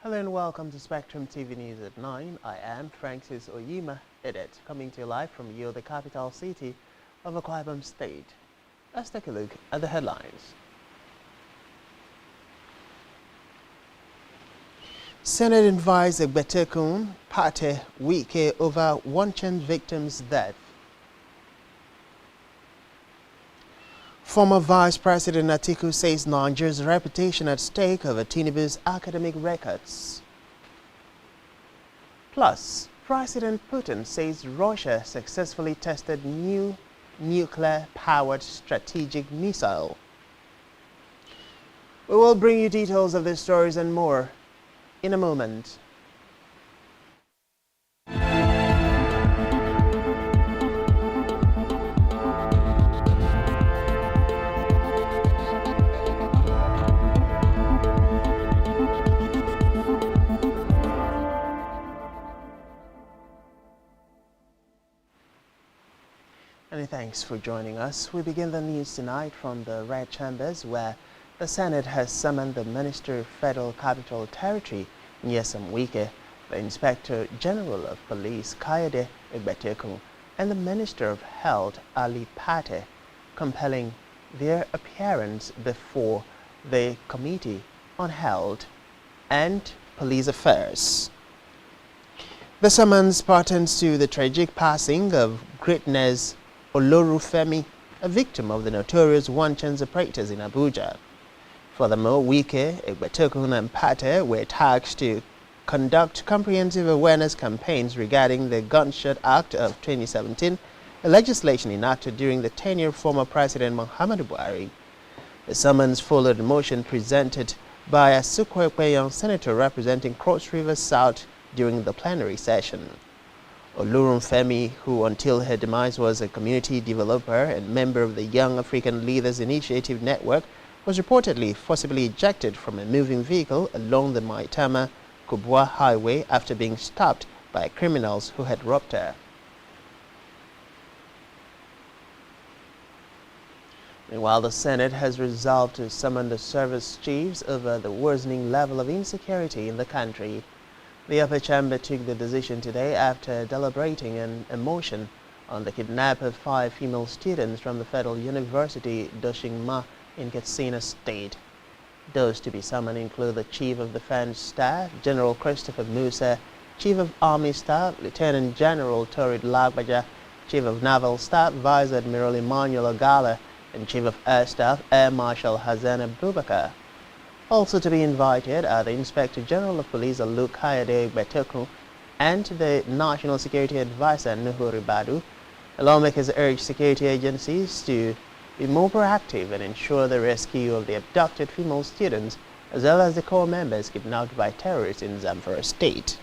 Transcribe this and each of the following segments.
Hello and welcome to Spectrum TV News at 9. I am Francis Oyima, Edit, coming to you live from Yo, the capital city of Akwa Ibom State. Let's take a look at the headlines. Senate invites Egbetekun Party Wike over one-chance victim's death. Former Vice President Atiku says Nigeria's reputation at stake over Tinubu's academic records. Plus, President Putin says Russia successfully tested new nuclear-powered strategic missile. We will bring you details of these stories and more in a moment. Many thanks for joining us. We begin the news tonight from the Red Chambers, where the Senate has summoned the Minister of Federal Capital Territory, Nyesom Wike, the Inspector General of Police, Kayode Egbetekun, and the Minister of Health, Ali Pate, compelling their appearance before the Committee on Health and Police Affairs. The summons pertains to the tragic passing of Greatness Olorufemi, a victim of the notorious one-chance operators in Abuja. Furthermore, Wike, Egbetekun and Pate were tasked to conduct comprehensive awareness campaigns regarding the Gunshot Act of 2017, a legislation enacted during the tenure of former President Muhammadu Buhari. The summons followed a motion presented by a Sukwe senator representing Cross River South during the plenary session. Olorunfemi, who until her demise was a community developer and member of the Young African Leaders Initiative Network, was reportedly forcibly ejected from a moving vehicle along the Maitama-Kubwa highway after being stopped by criminals who had robbed her. Meanwhile, the Senate has resolved to summon the service chiefs over the worsening level of insecurity in the country. The upper chamber took the decision today after deliberating a motion on the kidnap of 5 female students from the Federal University Doshingma in Katsina State. Those to be summoned include the Chief of Defense Staff, General Christopher Musa, Chief of Army Staff, Lieutenant General Torid Lagbaja, Chief of Naval Staff, Vice Admiral Emmanuel Ogala, and Chief of Air Staff, Air Marshal Hassan Abubakar. Also to be invited are the Inspector General of Police Luke Kayode Egbetekun and the National Security Advisor Nuhu Ribadu. The lawmakers urge security agencies to be more proactive and ensure the rescue of the abducted female students as well as the core members kidnapped by terrorists in Zamfara State.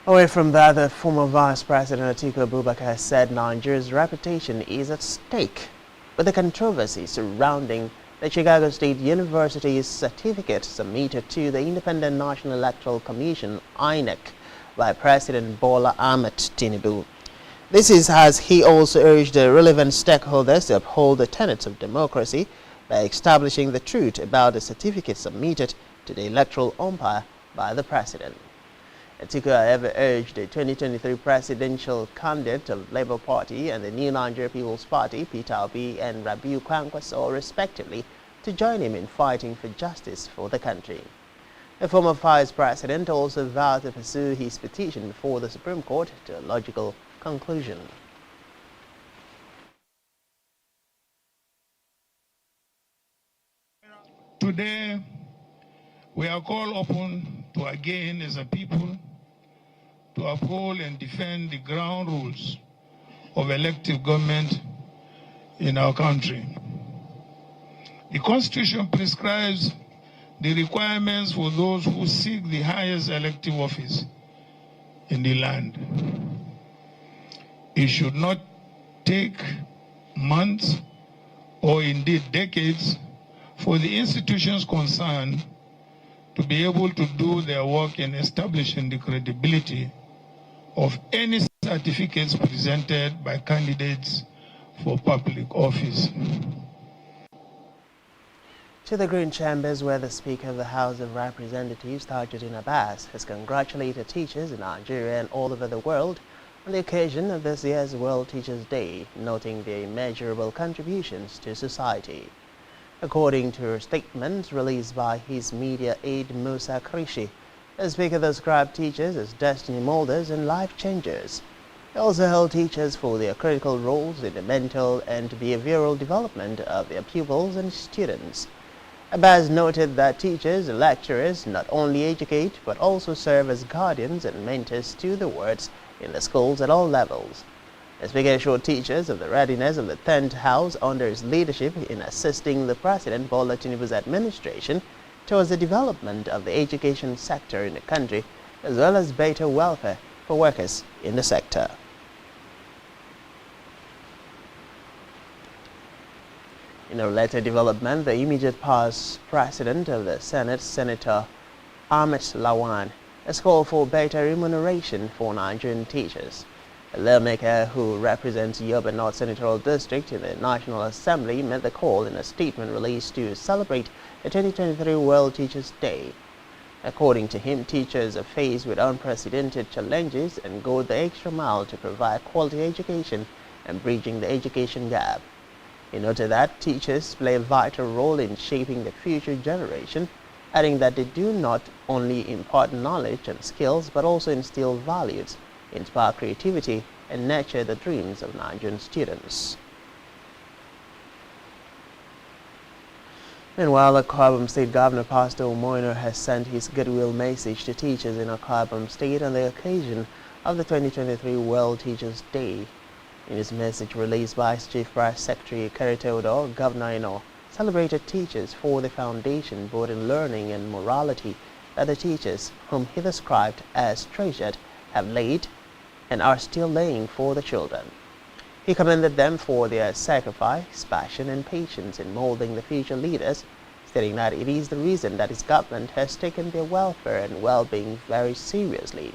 Away from that, the former Vice President Atiku Abubakar has said Nigeria's reputation is at stake with the controversy surrounding the Chicago State University's certificate submitted to the Independent National Electoral Commission, INEC, by President Bola Ahmed Tinubu. This is as he also urged the relevant stakeholders to uphold the tenets of democracy by establishing the truth about the certificate submitted to the electoral umpire by the President. Atiku, however, urged the 2023 presidential candidate of Labour Party and the New Nigeria People's Party, Peter Obi and Rabiu Kwankwaso, respectively, to join him in fighting for justice for the country. The former vice president also vowed to pursue his petition before the Supreme Court to a logical conclusion. Today, we are called upon to again, as a people, to uphold and defend the ground rules of elective government in our country. The Constitution prescribes the requirements for those who seek the highest elective office in the land. It should not take months or indeed decades for the institutions concerned to be able to do their work in establishing the credibility of any certificates presented by candidates for public office. To the Green Chambers, where the Speaker of the House of Representatives, Tajuddin Abbas, has congratulated teachers in Nigeria and all over the world on the occasion of this year's World Teachers' Day, noting their immeasurable contributions to society. According to a statement released by his media aide Musa Krishi, the Speaker described teachers as destiny molders and life changers. He also held teachers for their critical roles in the mental and behavioral development of their pupils and students. Abbas noted that teachers and lecturers not only educate but also serve as guardians and mentors to the wards in the schools at all levels. The Speaker assured teachers of the readiness of the 10th House under his leadership in assisting the President Bola Tinubu's administration towards the development of the education sector in the country, as well as better welfare for workers in the sector. In a related development, the immediate past President of the Senate, Senator Ahmed Lawan, has called for better remuneration for Nigerian teachers. A lawmaker who represents Yobe North Senatorial District in the National Assembly made the call in a statement released to celebrate the 2023 World Teachers' Day. According to him, teachers are faced with unprecedented challenges and go the extra mile to provide quality education and bridging the education gap. He noted that teachers play a vital role in shaping the future generation, adding that they do not only impart knowledge and skills but also instill values, inspire creativity, and nurture the dreams of Nigerian students. Meanwhile, Akwa Ibom State Governor Pastor Omoino has sent his goodwill message to teachers in Akwa Ibom State on the occasion of the 2023 World Teachers' Day. In his message released by his Chief Press Secretary Keriteodo, Governor Ino celebrated teachers for the foundation both in learning and morality that the teachers, whom he described as treasured, have laid and are still laying for the children. He commended them for their sacrifice, passion, and patience in molding the future leaders, stating that it is the reason that his government has taken their welfare and well-being very seriously.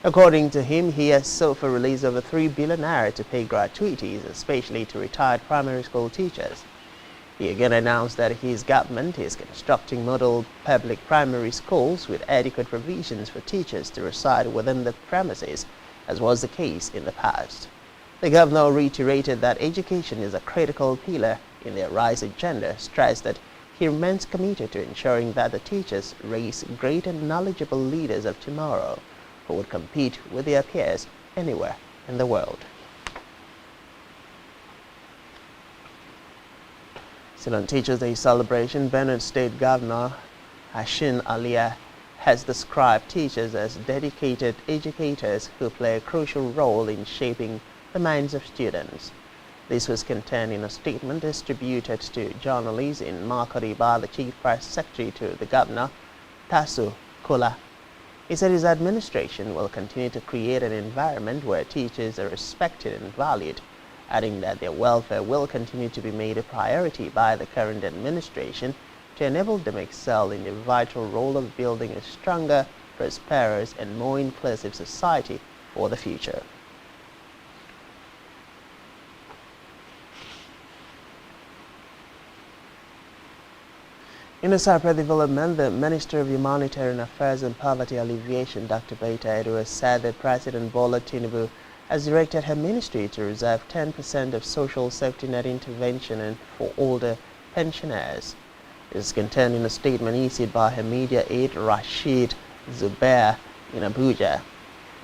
According to him, he has so far released over 3 billion naira to pay gratuities, especially to retired primary school teachers. He again announced that his government is constructing model public primary schools with adequate provisions for teachers to reside within the premises, as was the case in the past. The governor reiterated that education is a critical pillar in their RISE agenda, stressed that he remains committed to ensuring that the teachers raise great and knowledgeable leaders of tomorrow who would compete with their peers anywhere in the world. Still on Teachers' Day celebration, Benue State Governor Hashin Alia has described teachers as dedicated educators who play a crucial role in shaping the minds of students. This was contained in a statement distributed to journalists in Makurdi by the Chief Press Secretary to the Governor, Tasu Kola. He said his administration will continue to create an environment where teachers are respected and valued, adding that their welfare will continue to be made a priority by the current administration to enable them to excel in the vital role of building a stronger, prosperous, and more inclusive society for the future. In a separate development, the Minister of Humanitarian Affairs and Poverty Alleviation, Dr. Beta Edu, has said that President Bola Tinubu has directed her ministry to reserve 10% of social safety net intervention for older pensioners. This is contained in a statement issued by her media aide Rashid Zubair in Abuja.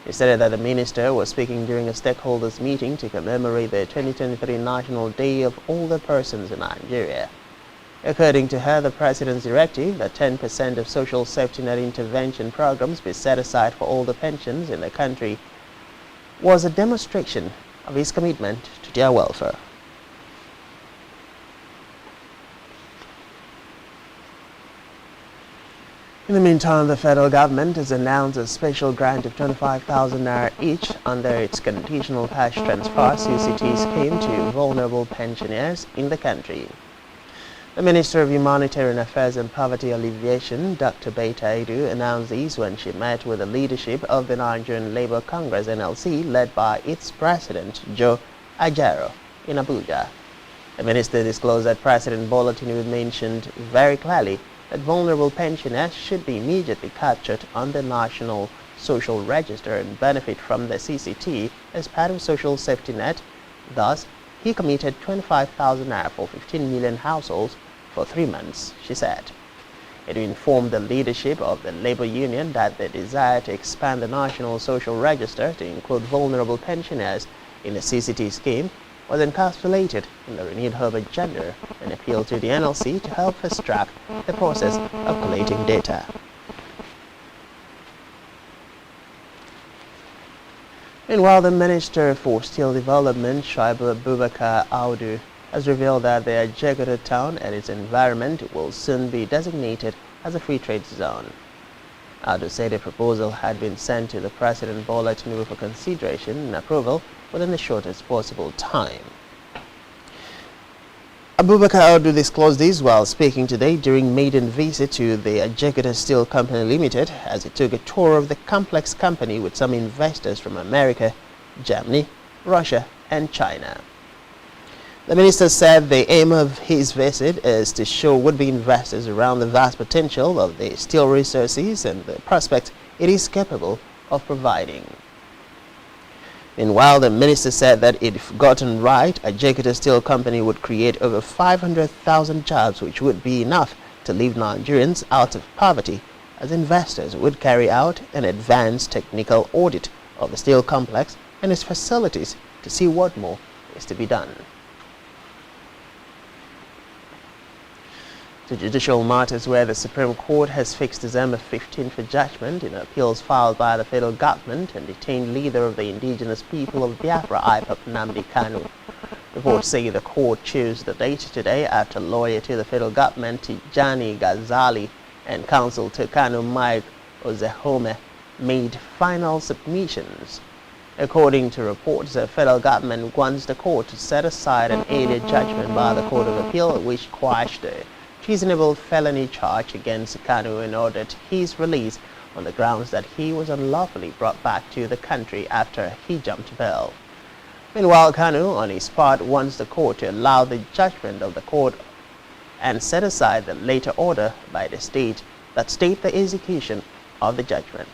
He stated that the minister was speaking during a stakeholders meeting to commemorate the 2023 National Day of Older Persons in Nigeria. According to her, the President's directive that 10% of social safety net intervention programs be set aside for older pensions in the country was a demonstration of his commitment to their welfare. In the meantime, the federal government has announced a special grant of 25,000 naira each under its conditional cash transfer (CCT) scheme to vulnerable pensioners in the country. The Minister of Humanitarian Affairs and Poverty Alleviation, Dr. Beta Edu, announced this when she met with the leadership of the Nigerian Labour Congress (NLC), led by its president, Joe Ajero, in Abuja. The minister disclosed that President Bola Tinubu mentioned very clearly that vulnerable pensioners should be immediately captured on the National Social Register and benefit from the CCT as part of social safety net. Thus, he committed 25,000 naira for 15 million households for 3 months, she said. It informed the leadership of the labor union that the desire to expand the National Social Register to include vulnerable pensioners in the CCT scheme was encapsulated in the renewed Hub agenda and appealed to the NLC to help fast-track the process of collating data. Meanwhile, the Minister for Steel Development, Shaibu Abubakar Audu, has revealed that the Ajegada town and its environment will soon be designated as a free trade zone. Audu said a proposal had been sent to the President Bola Tinubu for consideration and approval within the shortest possible time. Abubakar Audu disclosed this while speaking today during maiden visit to the Ajegada Steel Company Limited as he took a tour of the complex company with some investors from America, Germany, Russia and China. The minister said the aim of his visit is to show would-be investors around the vast potential of the steel resources and the prospects it is capable of providing. Meanwhile, the minister said that if gotten right, Ajegada Steel Company would create over 500,000 jobs, which would be enough to leave Nigerians out of poverty, as investors would carry out an advanced technical audit of the steel complex and its facilities to see what more is to be done. To judicial matters, where the Supreme Court has fixed December 15 for judgment in appeals filed by the federal government and detained leader of the indigenous people of Biafra, IPOB, Nnamdi Kanu. Reports say the court chose the date today after lawyer to the federal government, Tijani Ghazali, and counsel to Kanu, Mike Ozehome, made final submissions. According to reports, the federal government wants the court to set aside an earlier judgment by the Court of Appeal, which quashed the treasonable felony charge against Kanu and ordered his release on the grounds that he was unlawfully brought back to the country after he jumped bail. Meanwhile, Kanu, on his part, wants the court to allow the judgment of the court and set aside the later order by the state that state the execution of the judgment.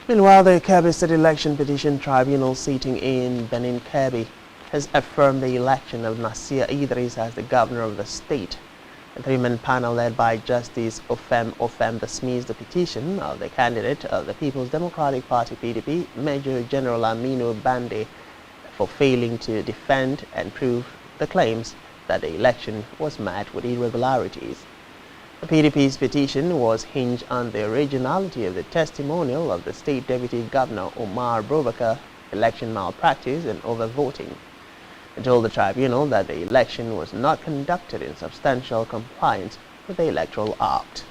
Meanwhile, the Kebbi State Election Petition Tribunal sitting in Benin Kebbi has affirmed the election of Nasir Idris as the governor of the state. A three-man panel led by Justice Ofem dismissed the petition of the candidate of the People's Democratic Party (PDP), Major General Aminu Bande, for failing to defend and prove the claims that the election was met with irregularities. The PDP's petition was hinged on the originality of the testimonial of the State Deputy Governor Omar Boubacar, election malpractice and overvoting. It told the tribunal that the election was not conducted in substantial compliance with the Electoral Act.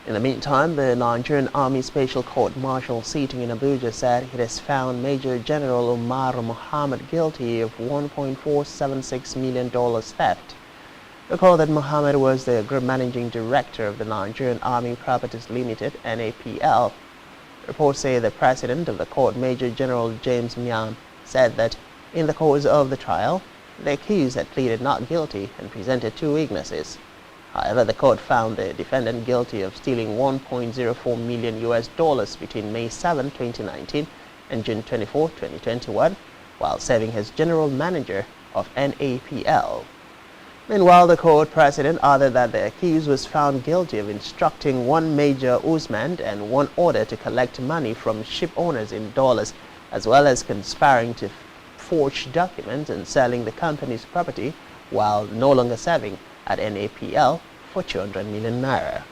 In the meantime, the Nigerian Army Special Court Martial sitting in Abuja said it has found Major General Umar Mohammed guilty of $1.476 million theft. Recall that Mohammed was the Group Managing Director of the Nigerian Army Properties Limited, NAPL. Reports say the president of the court, Major General James Miam, said that in the course of the trial, the accused had pleaded not guilty and presented two witnesses. However, the court found the defendant guilty of stealing $1.04 million between May 7, 2019 and June 24, 2021, while serving as general manager of NAPL. Meanwhile, the court president added that the accused was found guilty of instructing one Major Usman and one order to collect money from ship owners in dollars, as well as conspiring to forge documents and selling the company's property while no longer serving at NAPL for 200 million naira.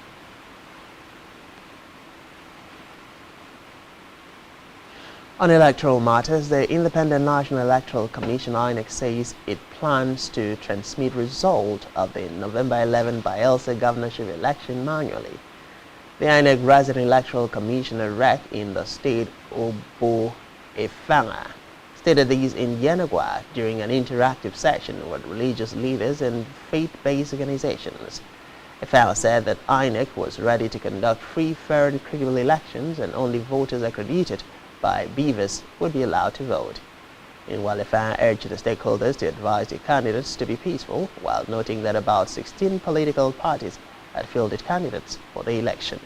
On electoral matters, the Independent National Electoral Commission (INEC) says it plans to transmit results of the November 11 Bayelsa governorship election manually. The INEC Resident Electoral Commissioner (REC) in the state, Obo Efanga, stated these in Yenagua during an interactive session with religious leaders and faith-based organizations. Efao said that INEC was ready to conduct free, fair and credible elections and only voters accredited by BVAS would be allowed to vote. Meanwhile, Efao urged the stakeholders to advise the candidates to be peaceful, while noting that about 16 political parties had fielded candidates for the election.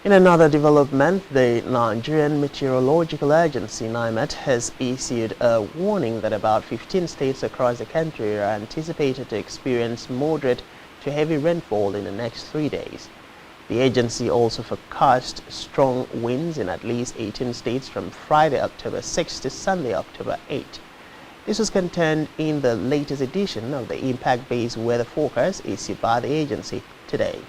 In another development, the Nigerian Meteorological Agency (NIMET) has issued a warning that about 15 states across the country are anticipated to experience moderate to heavy rainfall in the next 3 days. The agency also forecast strong winds in at least 18 states from Friday, October 6 to Sunday, October 8. This was contained in the latest edition of the impact-based weather forecast issued by the agency today.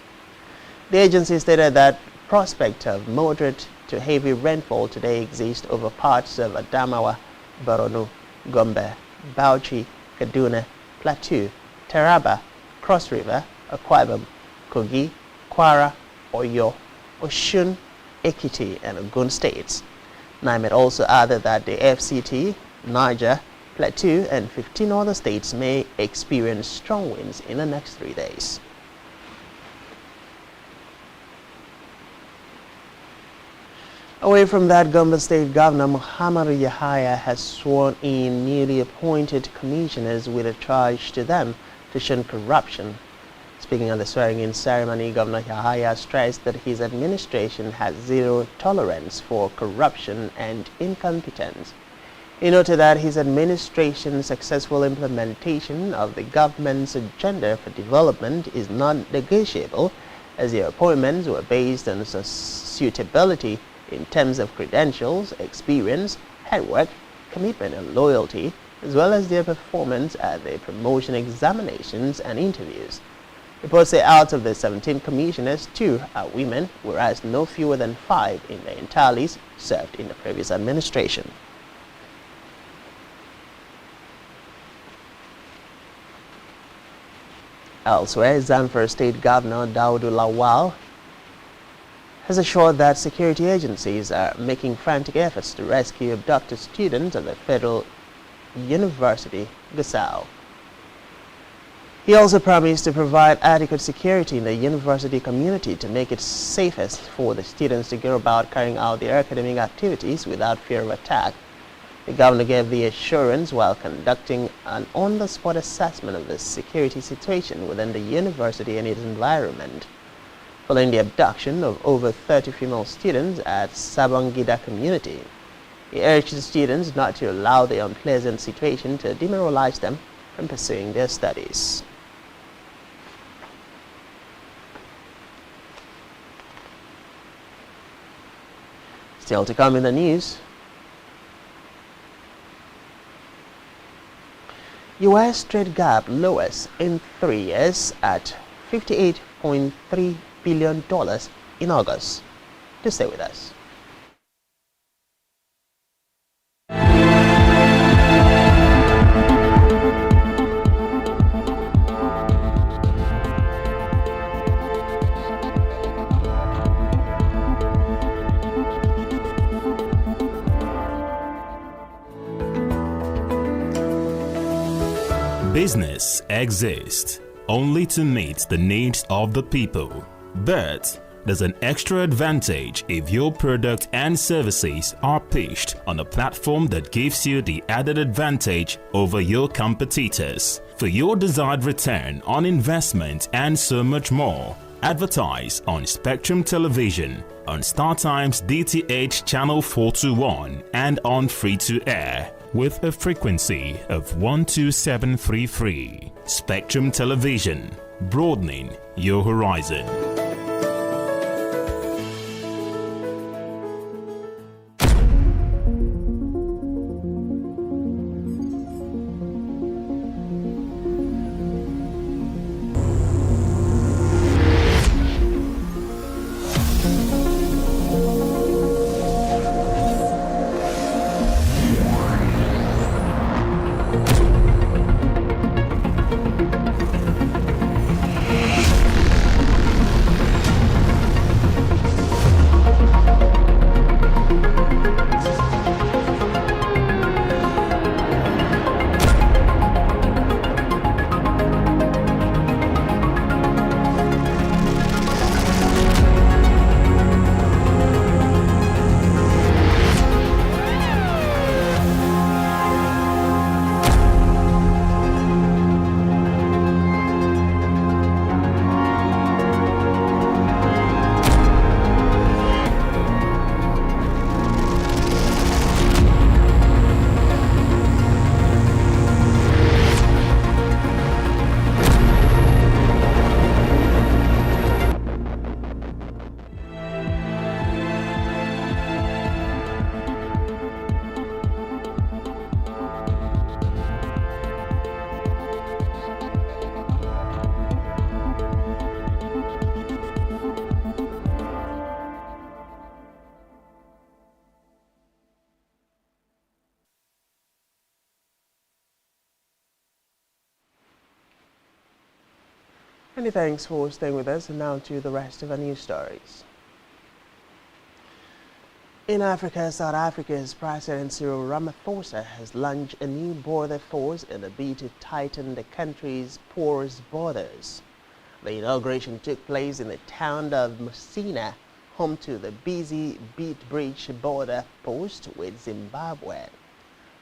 The agency stated that prospect of moderate to heavy rainfall today exists over parts of Adamawa, Borno, Gombe, Bauchi, Kaduna, Plateau, Taraba, Cross River, Akwa Ibom, Kogi, Kwara, Oyo, Osun, Ekiti, and Ogun states. NIMET also added that the FCT, Niger, Plateau, and 15 other states may experience strong winds in the next 3 days. Away from that, Gombe State Governor Muhammad Yahaya has sworn in newly appointed commissioners with a charge to them to shun corruption. Speaking at the swearing-in ceremony, Governor Yahaya stressed that his administration has zero tolerance for corruption and incompetence. He noted that his administration's successful implementation of the government's agenda for development is non-negotiable, as the appointments were based on suitability in terms of credentials, experience, hard work, commitment and loyalty, as well as their performance at the promotion examinations and interviews. Reports say out of the 17 commissioners, 2 are women, whereas no fewer than 5 in the entire list served in the previous administration. Elsewhere, Zamfara State Governor Daudu Lawal has assured that security agencies are making frantic efforts to rescue abducted students at the Federal University, Gusau. He also promised to provide adequate security in the university community to make it safest for the students to go about carrying out their academic activities without fear of attack. The governor gave the assurance while conducting an on-the-spot assessment of the security situation within the university and its environment. Following the abduction of over 30 female students at Sabangida community, he urged the students not to allow the unpleasant situation to demoralize them from pursuing their studies. Still to come in the news, U.S. trade gap lowest in 3 years at $58.3 billion in August. To stay with us. Business exists only to meet the needs of the people, but there's an extra advantage if your product and services are pitched on a platform that gives you the added advantage over your competitors. For your desired return on investment and so much more, advertise on Spectrum Television, on StarTimes DTH Channel 421 and on free-to-air with a frequency of 12733. Spectrum Television, broadening your horizon. Many thanks for staying with us, and now to the rest of our news stories. In Africa, South Africa's President Cyril Ramaphosa has launched a new border force in a bid to tighten the country's porous borders. The inauguration took place in the town of Musina, home to the busy Beitbridge border post with Zimbabwe.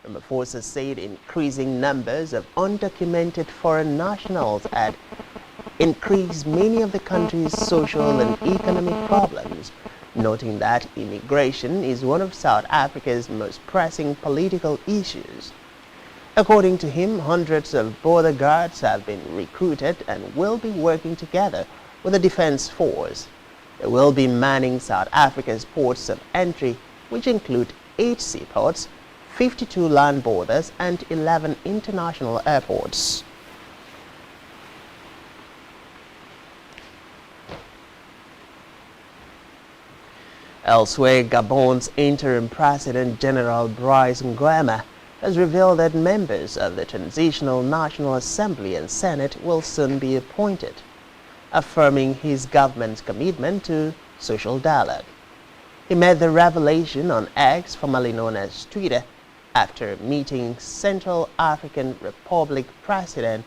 Ramaphosa said increasing numbers of undocumented foreign nationals had increased many of the country's social and economic problems, noting that immigration is one of South Africa's most pressing political issues. According to him, hundreds of border guards have been recruited and will be working together with the defense force. They will be manning South Africa's ports of entry, which include 8 seaports, 52 land borders, and 11 international airports. Elsewhere, Gabon's interim President General Brice Nguema has revealed that members of the Transitional National Assembly and Senate will soon be appointed, affirming his government's commitment to social dialogue. He made the revelation on X, formerly known as Twitter, after meeting Central African Republic President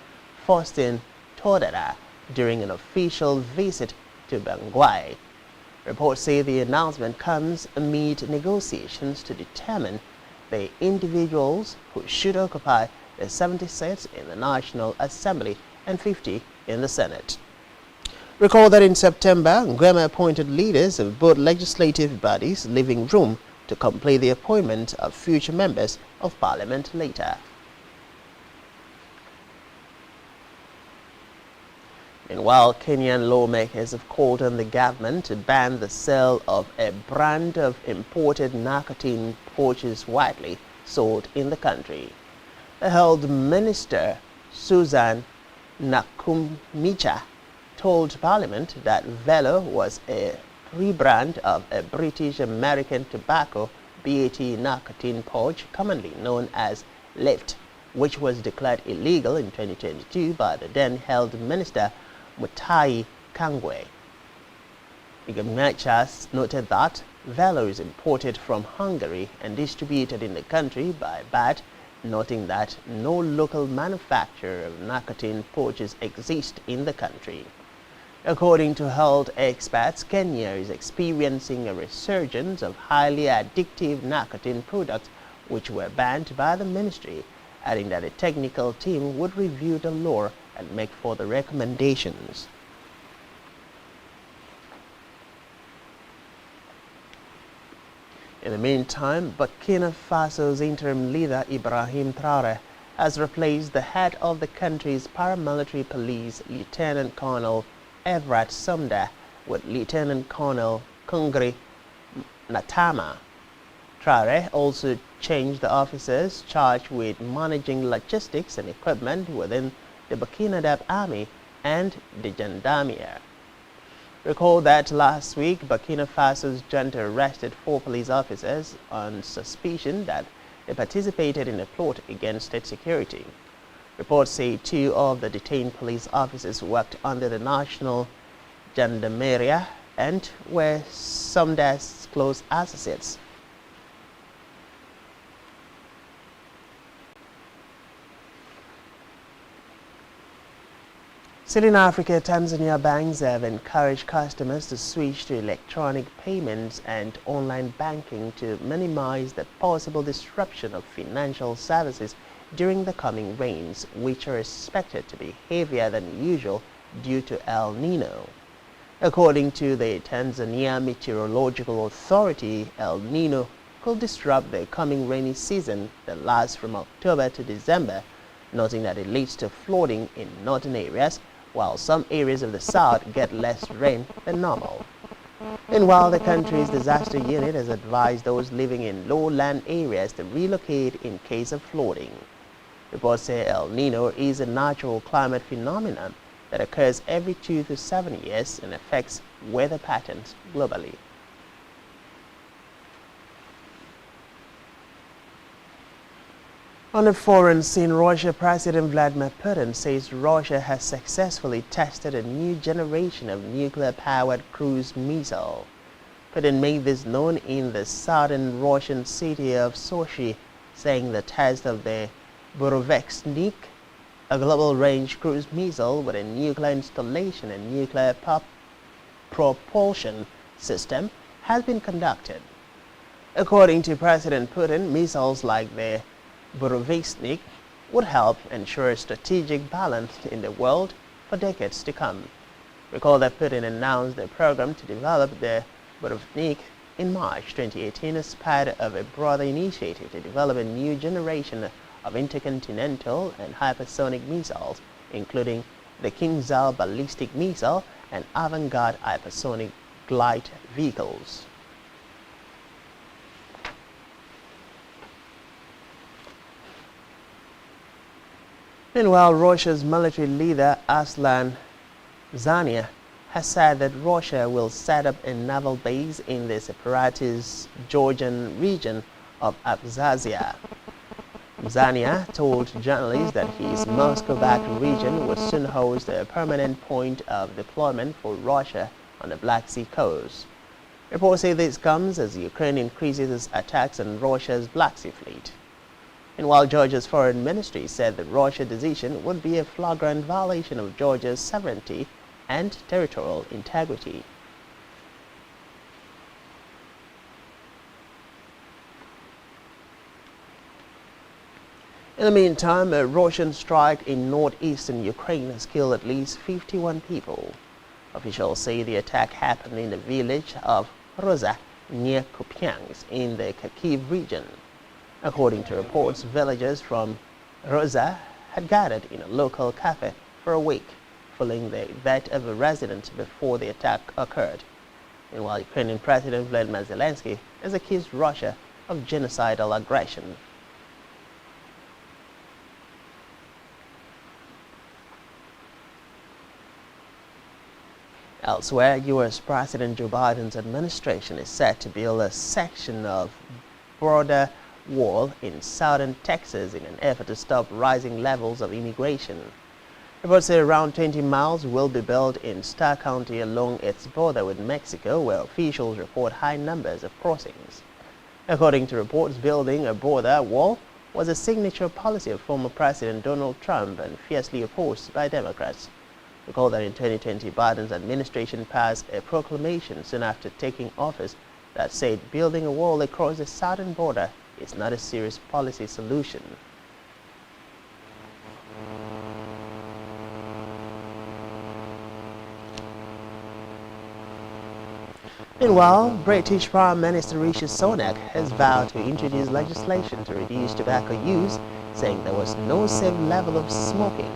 Faustin Todera during an official visit to Bangui. Reports say the announcement comes amid negotiations to determine the individuals who should occupy the 70 seats in the National Assembly and 50 in the Senate. Recall that in September, Nguema appointed leaders of both legislative bodies, leaving room to complete the appointment of future members of Parliament later. Meanwhile, Kenyan lawmakers have called on the government to ban the sale of a brand of imported nicotine pouches widely sold in the country. The Health Minister, Susan Nakumicha, told Parliament that Velo was a rebrand of a British-American tobacco BAT nicotine pouch commonly known as Lift, which was declared illegal in 2022 by the then Health Minister Mutahi Kangwe. Igamichas noted that Velo is imported from Hungary and distributed in the country by BAT, noting that no local manufacturer of nicotine pouches exists in the country. According to health experts, Kenya is experiencing a resurgence of highly addictive nicotine products which were banned by the ministry, adding that a technical team would review the law and make further recommendations. In the meantime, Burkina Faso's interim leader Ibrahim Traoré has replaced the head of the country's paramilitary police, Lieutenant Colonel Everett Sumda, with Lieutenant Colonel Kungri Natama. Traoré also changed the officers charged with managing logistics and equipment within the Burkina Faso Army and the Gendarmerie. Recall that last week, Burkina Faso's junta arrested 4 police officers on suspicion that they participated in a plot against state security. Reports say 2 of the detained police officers worked under the National Gendarmerie and were Sumda's close associates. Still in Africa, Tanzania banks have encouraged customers to switch to electronic payments and online banking to minimize the possible disruption of financial services during the coming rains, which are expected to be heavier than usual due to El Nino. According to the Tanzania Meteorological Authority, El Nino could disrupt the coming rainy season that lasts from October to December, noting that it leads to flooding in northern areas, while some areas of the south get less rain than normal. Meanwhile, the country's disaster unit has advised those living in lowland areas to relocate in case of flooding. Reports say El Nino is a natural climate phenomenon that occurs every 2 to 7 years and affects weather patterns globally. On the foreign scene, Russia President Vladimir Putin says Russia has successfully tested a new generation of nuclear-powered cruise missile. Putin made this known in the southern Russian city of Sochi, saying the test of the Borovexnik, a global-range cruise missile with a nuclear installation and nuclear propulsion system, has been conducted. According to President Putin, missiles like the Borovexnik would help ensure strategic balance in the world for decades to come. Recall that Putin announced the program to develop the Borovexnik in March 2018 as part of a broader initiative to develop a new generation of intercontinental and hypersonic missiles, including the Kinzhal ballistic missile and avant-garde hypersonic glide vehicles. Meanwhile, Russia's military leader Aslan Zania has said that Russia will set up a naval base in the separatist Georgian region of Abkhazia. Zania told journalists that his Moscow-backed region would soon host a permanent point of deployment for Russia on the Black Sea coast. Reports say this comes as Ukraine increases its attacks on Russia's Black Sea fleet. And while Georgia's foreign ministry said the Russia decision would be a flagrant violation of Georgia's sovereignty and territorial integrity. In the meantime, a Russian strike in northeastern Ukraine has killed at least 51 people. Officials say the attack happened in the village of Roza near Kupiansk in the Kharkiv region. According to reports, villagers from Roza had gathered in a local cafe for a week, following the death of a resident before the attack occurred. Meanwhile, Ukrainian President Vladimir Zelensky has accused Russia of genocidal aggression. Elsewhere, U.S. President Joe Biden's administration is set to build a section of border wall in southern Texas in an effort to stop rising levels of immigration. Reports say around 20 miles will be built in Starr County along its border with Mexico, where officials report high numbers of crossings. According to reports, building a border wall was a signature policy of former President Donald Trump and fiercely opposed by Democrats. Recall that in 2020, Biden's administration passed a proclamation soon after taking office that said building a wall across the southern border is not a serious policy solution. Meanwhile, British Prime Minister Rishi Sunak has vowed to introduce legislation to reduce tobacco use, saying there was no safe level of smoking.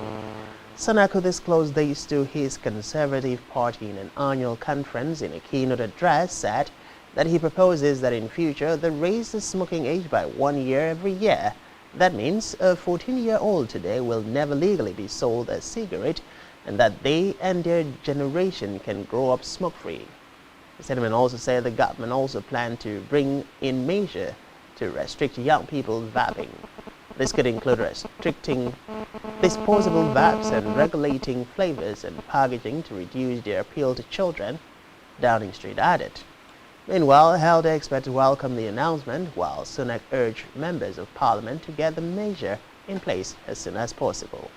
Sunak, who disclosed this to his Conservative Party in an annual conference in a keynote address, said that he proposes that in future they raise the smoking age by 1 year every year. That means a 14-year-old today will never legally be sold a cigarette, and that they and their generation can grow up smoke-free. The statement also said the government also planned to bring in measures to restrict young people vaping. This could include restricting disposable vapes and regulating flavors and packaging to reduce their appeal to children, Downing Street added. Meanwhile, health experts welcomed the announcement, while Sunak urged members of parliament to get the measure in place as soon as possible.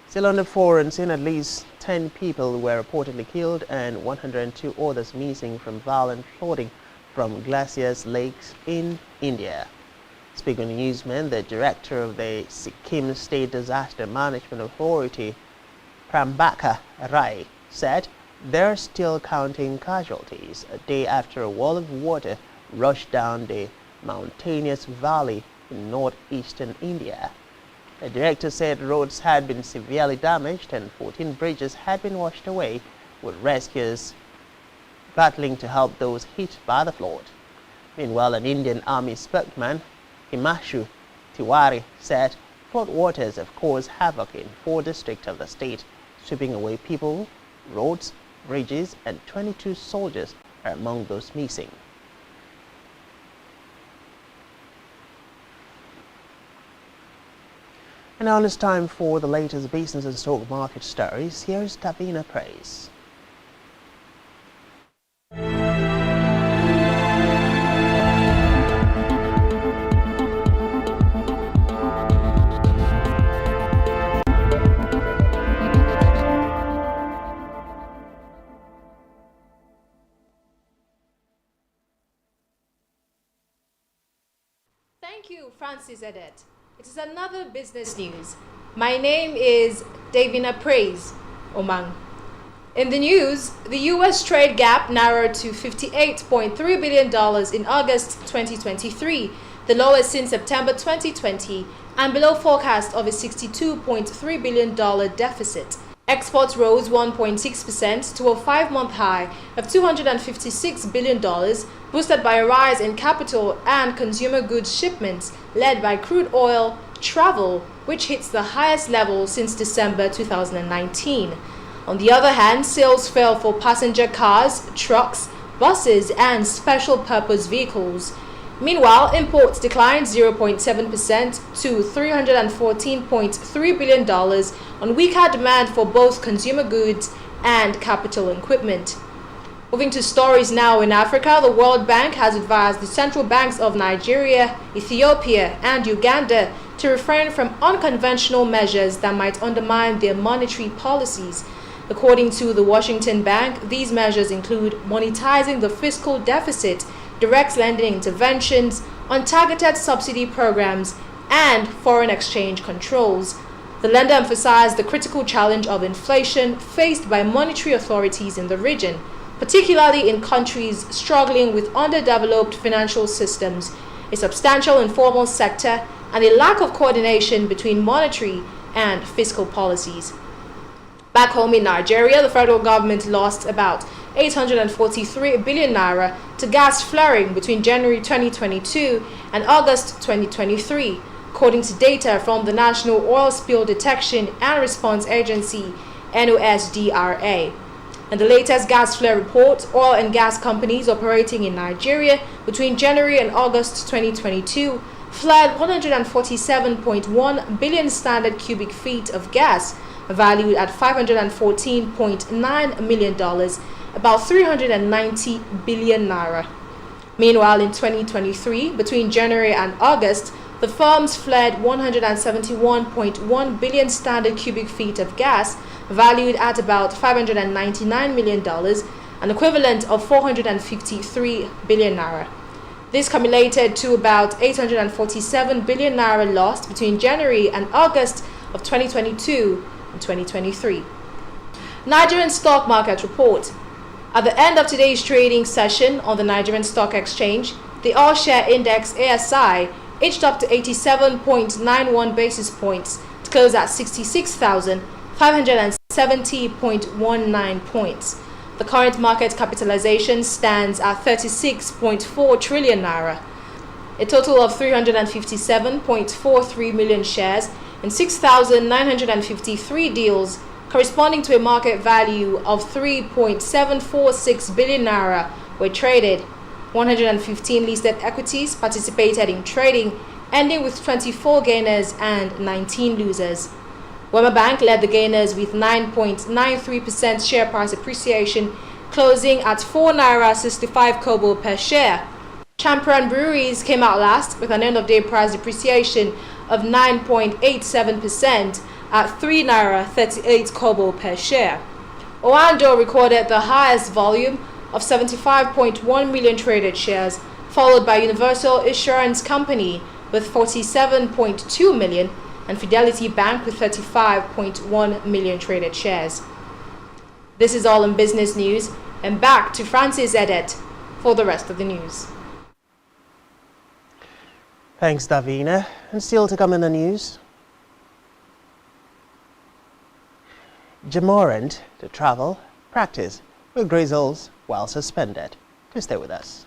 Still on the foreign scene, at least 10 people were reportedly killed and 102 others missing from violent flooding from glaciers lakes in India. Speaking to newsmen, the director of the Sikkim State Disaster Management Authority, Prambaka Rai, said they're still counting casualties a day after a wall of water rushed down the mountainous valley in northeastern India. The director said roads had been severely damaged and 14 bridges had been washed away, with rescuers battling to help those hit by the flood. Meanwhile, an Indian Army spokesman, Himanshu Tiwari, said flood waters have caused havoc in 4 districts of the state, sweeping away people, roads, bridges, and 22 soldiers are among those missing. And now it's time for the latest business and stock market stories. Here's Davina Praise. Thank you, Francis Edet. It is another business news. My name is Davina Praise Omang. In the news, the U.S. trade gap narrowed to $58.3 billion in August 2023, the lowest since September 2020, and below forecast of a $62.3 billion deficit. Exports rose 1.6% to a 5-month high of $256 billion, boosted by a rise in capital and consumer goods shipments led by crude oil, travel, which hits the highest level since December 2019. On the other hand, sales fell for passenger cars, trucks, buses, and special purpose vehicles. Meanwhile, imports declined 0.7% to $314.3 billion on weaker demand for both consumer goods and capital equipment. Moving to stories now in Africa, the World Bank has advised the central banks of Nigeria, Ethiopia, and Uganda to refrain from unconventional measures that might undermine their monetary policies. According to the Washington Bank, these measures include monetizing the fiscal deficit, direct lending interventions, untargeted subsidy programs, and foreign exchange controls. The lender emphasized the critical challenge of inflation faced by monetary authorities in the region, particularly in countries struggling with underdeveloped financial systems, a substantial informal sector, and a lack of coordination between monetary and fiscal policies. Back home in Nigeria, the federal government lost about 843 billion naira to gas flaring between January 2022 and August 2023, according to data from the National Oil Spill Detection and Response Agency, NOSDRA. In the latest gas flare report, oil and gas companies operating in Nigeria between January and August 2022 flared 147.1 billion standard cubic feet of gas, valued at $514.9 million, about 390 billion naira. Meanwhile, in 2023, between January and August, the firms fled 171.1 billion standard cubic feet of gas, valued at about $599 million, an equivalent of 453 billion naira. This cumulated to about 847 billion naira lost between January and August of 2022 and 2023. Nigerian stock market report. At the end of today's trading session on the Nigerian Stock Exchange, the all-share index ASI inched up to 87.91 basis points to close at 66,570.19 points. The current market capitalization stands at 36.4 trillion naira. A total of 357.43 million shares and 6,953 deals, corresponding to a market value of 3.746 billion naira, were traded. 115 listed equities participated in trading, ending with 24 gainers and 19 losers. Wema Bank led the gainers with 9.93% share price appreciation, closing at 4 naira 65 kobo per share. Champion Breweries came out last with an end-of-day price appreciation of 9.87% at 3 naira 38 kobo per share. Oando recorded the highest volume of 75.1 million traded shares, followed by Universal Insurance Company with 47.2 million and Fidelity Bank with 35.1 million traded shares. This is all in business news, and back to Francis Edet for the rest of the news. Thanks, Davina. And still to come in the news. Jamorant to travel, practice with results while suspended. Please stay with us.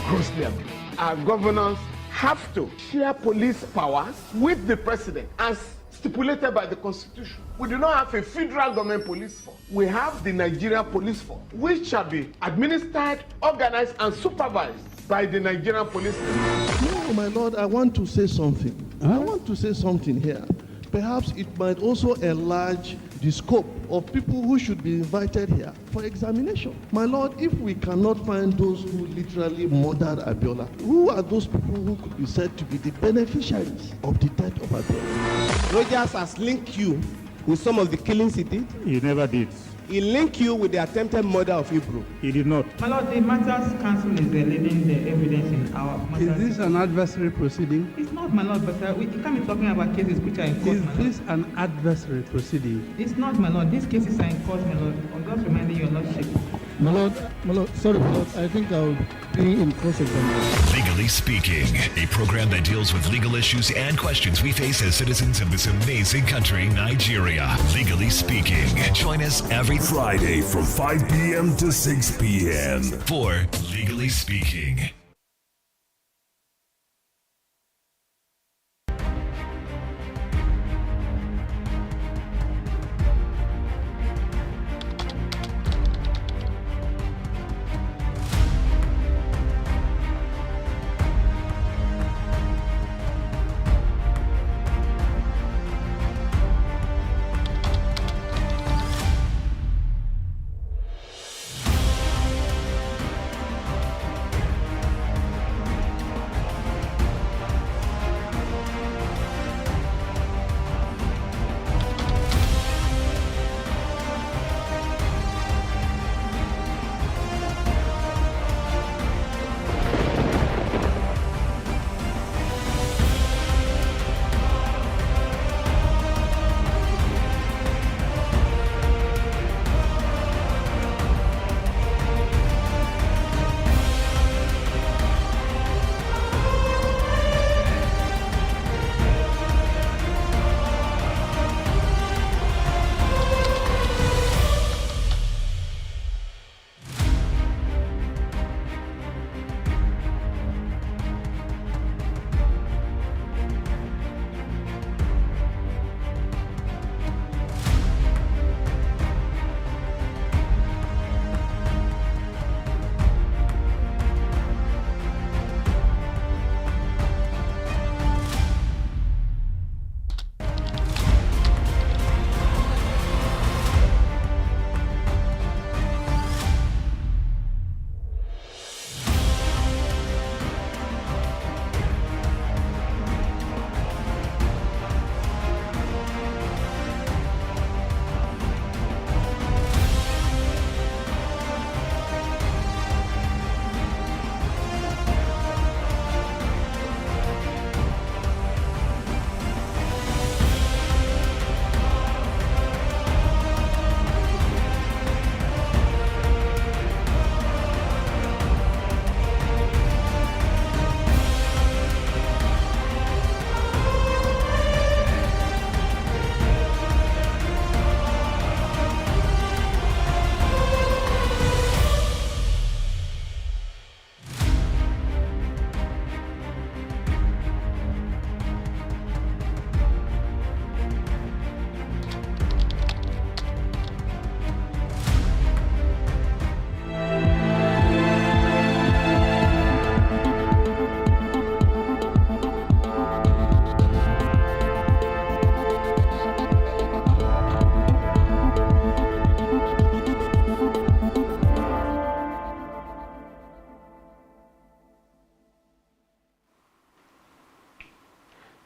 grossly abused. Our governors have to share police powers with the president as stipulated by the Constitution. We do not have a federal government police force. We have the Nigerian police force, which shall be administered, organized, and supervised by the Nigerian police force. No, my lord, I want to say something. I want to say something here. Perhaps it might also enlarge the scope of people who should be invited here for examination. My lord, if we cannot find those who literally murdered Abiola, who are those people who could be said to be the beneficiaries of the death of Abiola? Rogers has linked you with some of the killings he did. He never did. He linked you with the attempted murder of Hebrew. He did not. My lord, the Matters Council is leading the evidence in our matters. Is this an adversary proceeding? It's not, my lord, but we can't be talking about cases which are in court, Is my this lord. an adversary proceeding? It's not, my lord. These cases are in court, my lord. I'm just reminding your lordship. My lord, sorry, my lord, I think I'll be in cross-examination. Legally Speaking, a program that deals with legal issues and questions we face as citizens of this amazing country, Nigeria. Legally Speaking. Join us every Friday from 5 p.m. to 6 p.m. for Legally Speaking.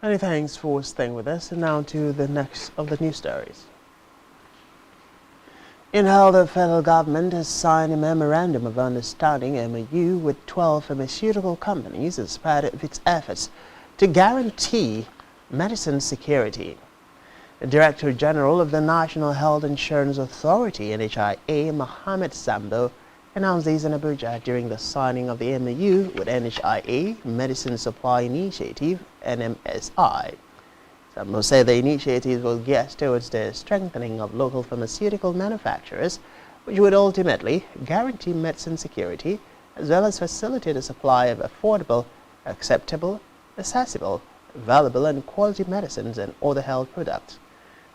Many thanks for staying with us, and now to the next of the news stories. In how the federal government has signed a memorandum of understanding MOU with 12 pharmaceutical companies as part of its efforts to guarantee medicine security. The Director General of the National Health Insurance Authority, NHIA, Mohammed Sambo, announced this in Abuja during the signing of the MOU with NHIA Medicine Supply Initiative, NMSI. Sambo said the initiative will gear towards the strengthening of local pharmaceutical manufacturers, which would ultimately guarantee medicine security as well as facilitate the supply of affordable, acceptable, accessible, available and quality medicines and other health products.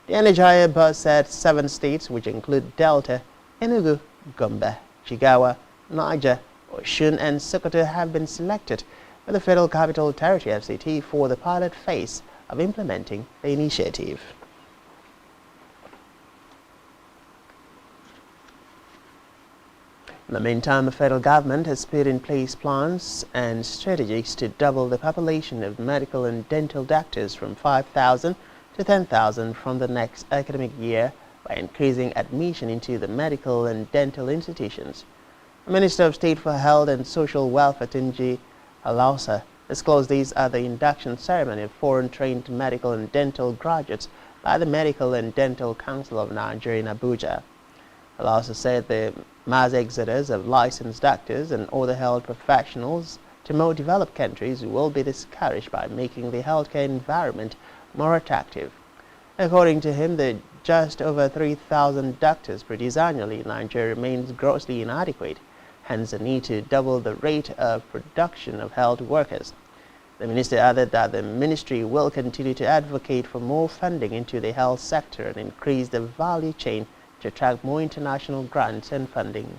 The NHIA board said 7 states, which include Delta, Enugu, Gombe, Jigawa, Niger, Osun and Sokoto, have been selected by the Federal Capital Territory FCT for the pilot phase of implementing the initiative. In the meantime, the federal government has put in place plans and strategies to double the population of medical and dental doctors from 5,000 to 10,000 from the next academic year by increasing admission into the medical and dental institutions. The Minister of State for Health and Social Welfare, Tunji Alausa, disclosed these at the induction ceremony of foreign-trained medical and dental graduates by the Medical and Dental Council of Nigeria in Abuja. Alausa said the mass exodus of licensed doctors and other health professionals to more developed countries will be discouraged by making the healthcare environment more attractive. According to him, the just over 3,000 doctors produced annually in Nigeria remains grossly inadequate, hence the need to double the rate of production of health workers. The minister added that the ministry will continue to advocate for more funding into the health sector and increase the value chain to attract more international grants and funding.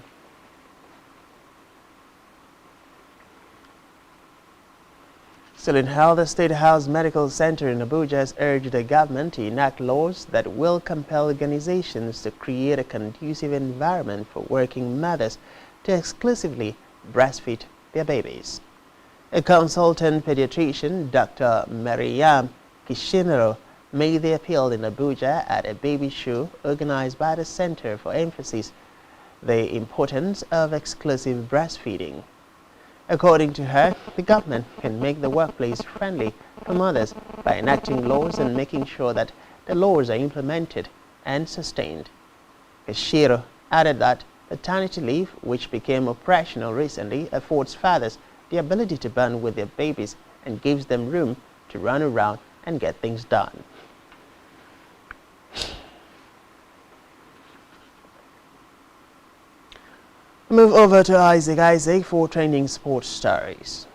Still in health, the State House Medical Center in Abuja has urged the government to enact laws that will compel organizations to create a conducive environment for working mothers to exclusively breastfeed their babies. A consultant pediatrician, Dr. Mariam Kishinero, made the appeal in Abuja at a baby show organized by the Center for Emphasis the importance of exclusive breastfeeding. According to her, the government can make the workplace friendly for mothers by enacting laws and making sure that the laws are implemented and sustained. Kashiro added that maternity leave, which became operational recently, affords fathers the ability to bond with their babies and gives them room to run around and get things done. Move over to Isaac for trending sports stories.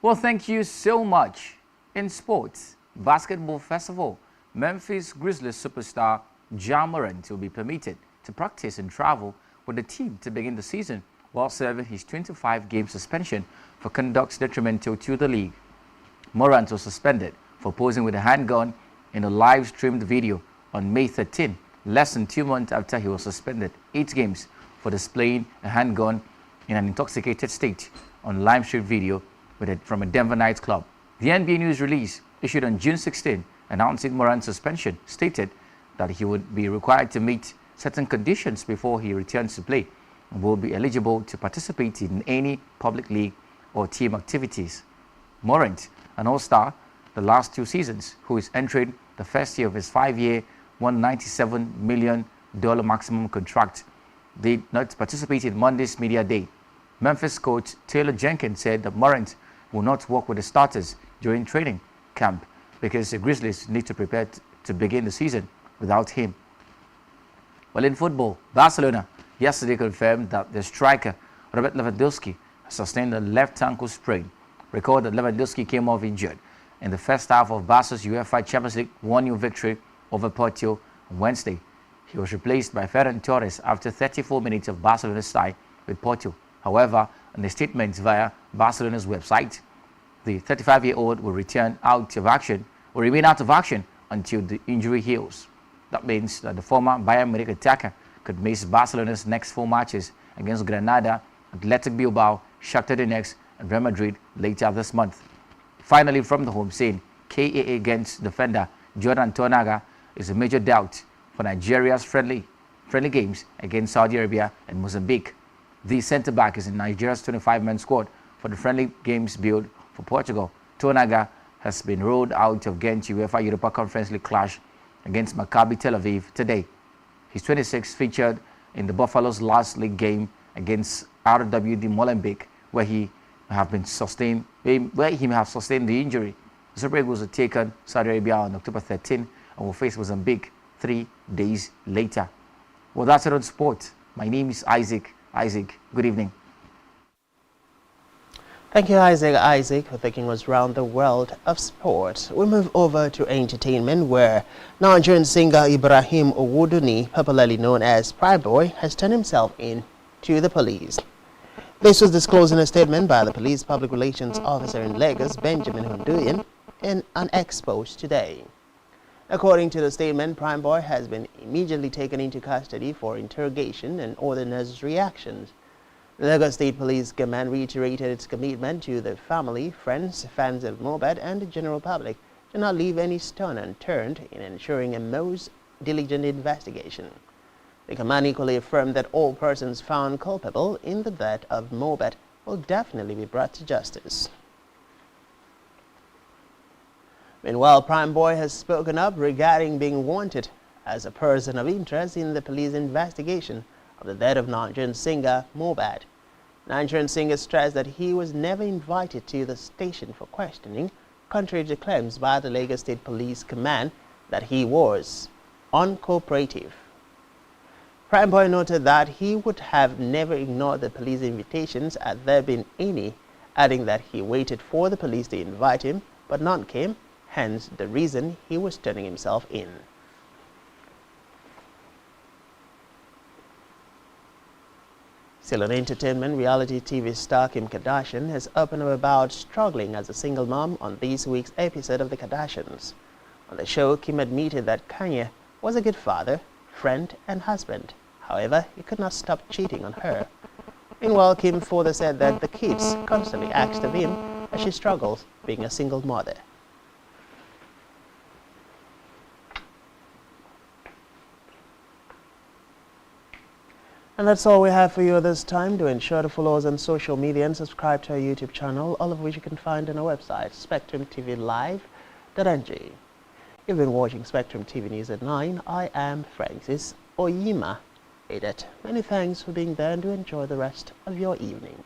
Well, thank you so much. In sports, basketball festival, Memphis Grizzlies superstar Ja Morant will be permitted to practice and travel with the team to begin the season while serving his 25-game suspension for conduct detrimental to the league. Morant was suspended for posing with a handgun in a live-streamed video on May 13, less than 2 months after he was suspended 8 games for displaying a handgun in an intoxicated state on live-streamed video from a Denver nightclub. The NBA news release issued on June 16 announcing Morant's suspension stated that he would be required to meet certain conditions before he returns to play and will be eligible to participate in any public league or team activities. Morant, an all-star the last 2 seasons, who is entering the first year of his 5-year, $197 million maximum contract, did not participate in Monday's media day. Memphis coach Taylor Jenkins said that Morant will not work with the starters during training camp because the Grizzlies need to prepare to begin the season without him. Well, in football, Barcelona yesterday confirmed that their striker Robert Lewandowski has sustained a left ankle sprain. Recall that Lewandowski came off injured in the first half of Barca's UEFA Champions League 1-0 victory over Porto on Wednesday. He was replaced by Ferran Torres after 34 minutes of Barcelona's tie with Porto. However, in the statement via Barcelona's website, the 35-year-old will remain out of action until the injury heals. That means that the former Bayern Munich attacker could miss Barcelona's next 4 matches against Granada, Athletic Bilbao, Shakhtar Donetsk and Real Madrid later this month. Finally, from the home scene, KAA against defender Jordan Tornaga is a major doubt for Nigeria's friendly games against Saudi Arabia and Mozambique. The centre-back is in Nigeria's 25-man squad for the friendly games billed for Portugal. Tornaga has been ruled out of Ghent UEFA Europa Conference League clash against Maccabi Tel Aviv today. He's 26, featured in the Buffalo's last league game against RWD Molenbeek, where he may have sustained the injury. The Super Eagles were taken Saudi Arabia on October 13 and will face Mozambique 3 days later. Well, that's it on sport. My name is Isaac. Isaac, good evening. Thank you, Isaac, for taking us around the world of sport. We move over to entertainment, where Nigerian singer Ibrahim Owodunni, popularly known as Prime Boy, has turned himself in to the police. This was disclosed in a statement by the police public relations officer in Lagos, Benjamin Hunduyin, in an expo today. According to the statement, Prime Boy has been immediately taken into custody for interrogation and other necessary actions. The Lagos State Police Command reiterated its commitment to the family, friends, fans of Mohbad and the general public to not leave any stone unturned in ensuring a most diligent investigation. The command equally affirmed that all persons found culpable in the death of Mohbad will definitely be brought to justice. Meanwhile, Prime Boy has spoken up regarding being wanted as a person of interest in the police investigation of the death of Nigerian singer Mohbad. Nigerian singer stressed that he was never invited to the station for questioning, contrary to claims by the Lagos State Police Command that he was uncooperative. Prime Boy noted that he would have never ignored the police invitations had there been any, adding that he waited for the police to invite him, but none came, hence the reason he was turning himself in. Still on entertainment, reality TV star Kim Kardashian has opened up about struggling as a single mom on this week's episode of The Kardashians. On the show, Kim admitted that Kanye was a good father, friend, and husband. However, he could not stop cheating on her. Meanwhile, Kim further said that the kids constantly asked of him as she struggles being a single mother. And that's all we have for you at this time. Do ensure to follow us on social media and subscribe to our YouTube channel, all of which you can find on our website, SpectrumTVLive.ng. You've been watching Spectrum TV News at 9. I am Francis Oyima Edet. Many thanks for being there and do enjoy the rest of your evening.